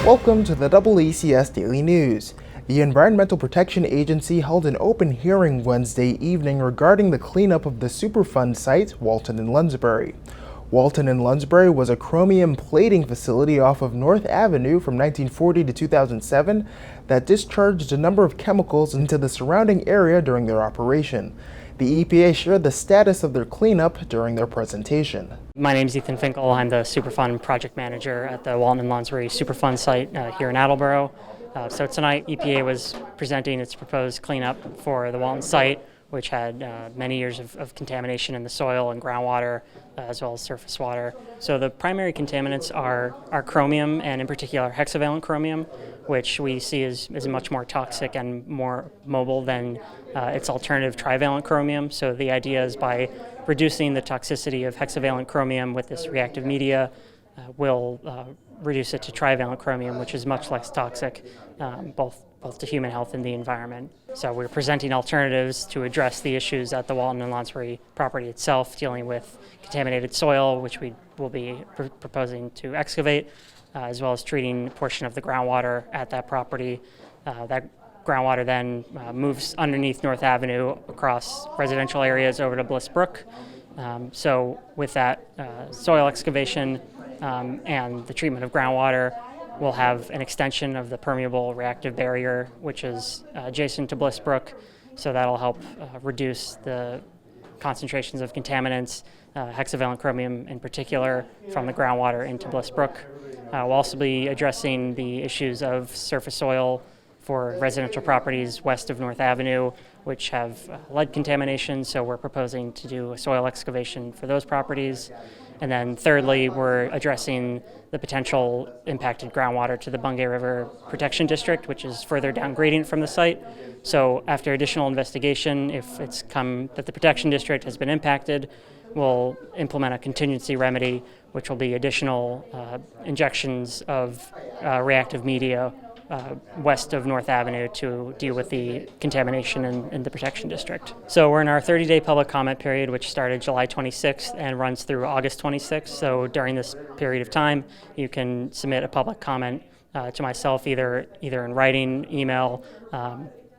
Welcome to the DoubleACS Daily News. The Environmental Protection Agency held an open hearing Wednesday evening regarding the cleanup of the Superfund site, Walton and Lonsbury. Walton and Lonsbury was a chromium plating facility off of North Avenue from 1940 to 2007 that discharged a number of chemicals into the surrounding area during their operation. The EPA shared the status of their cleanup during their presentation. My name is Ethan Finkel. I'm the Superfund project manager at the Walton and Lonsbury Superfund site here in Attleboro. So tonight EPA was presenting its proposed cleanup for the Walton site, which had many years of contamination in the soil and groundwater, as well as surface water. So the primary contaminants are chromium, and in particular hexavalent chromium, which we see is much more toxic and more mobile than its alternative trivalent chromium. So the idea is by reducing the toxicity of hexavalent chromium with this reactive media, will reduce it to trivalent chromium, which is much less toxic, both to human health and the environment. So we're presenting alternatives to address the issues at the Walton and Lonsbury property itself, dealing with contaminated soil, which we will be proposing to excavate, as well as treating a portion of the groundwater at that property. That groundwater then moves underneath North Avenue across residential areas over to Bliss Brook. So with that soil excavation and the treatment of groundwater, we'll have an extension of the permeable reactive barrier, which is adjacent to Bliss Brook. So that'll help reduce the concentrations of contaminants, hexavalent chromium in particular, from the groundwater into Bliss Brook. We'll also be addressing the issues of surface soil for residential properties west of North Avenue, which have lead contamination. So we're proposing to do a soil excavation for those properties. And then thirdly, we're addressing the potential impacted groundwater to the Bungay River Protection District, which is further down gradient from the site. So after additional investigation, if it's come that the Protection District has been impacted, we'll implement a contingency remedy, which will be additional injections of reactive media west of North Avenue to deal with the contamination in the Protection District. So we're in our 30-day public comment period, which started July 26th and runs through August 26th. So during this period of time, you can submit a public comment to myself, either in writing, email,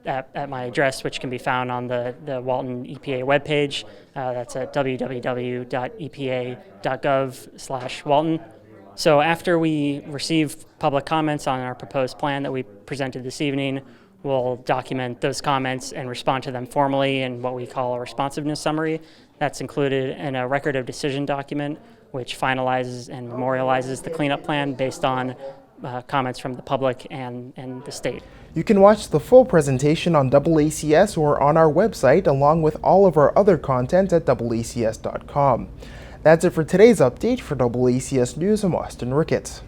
at my address, which can be found on the Walton EPA webpage. That's at www.epa.gov/Walton. So after we receive public comments on our proposed plan that we presented this evening, we'll document those comments and respond to them formally in what we call a responsiveness summary. That's included in a record of decision document, which finalizes and memorializes the cleanup plan based on comments from the public and the state. You can watch the full presentation on DoubleACS or on our website, along with all of our other content at DoubleACS.com. That's it for today's update. For DoubleACS News, I'm Austin Ricketts.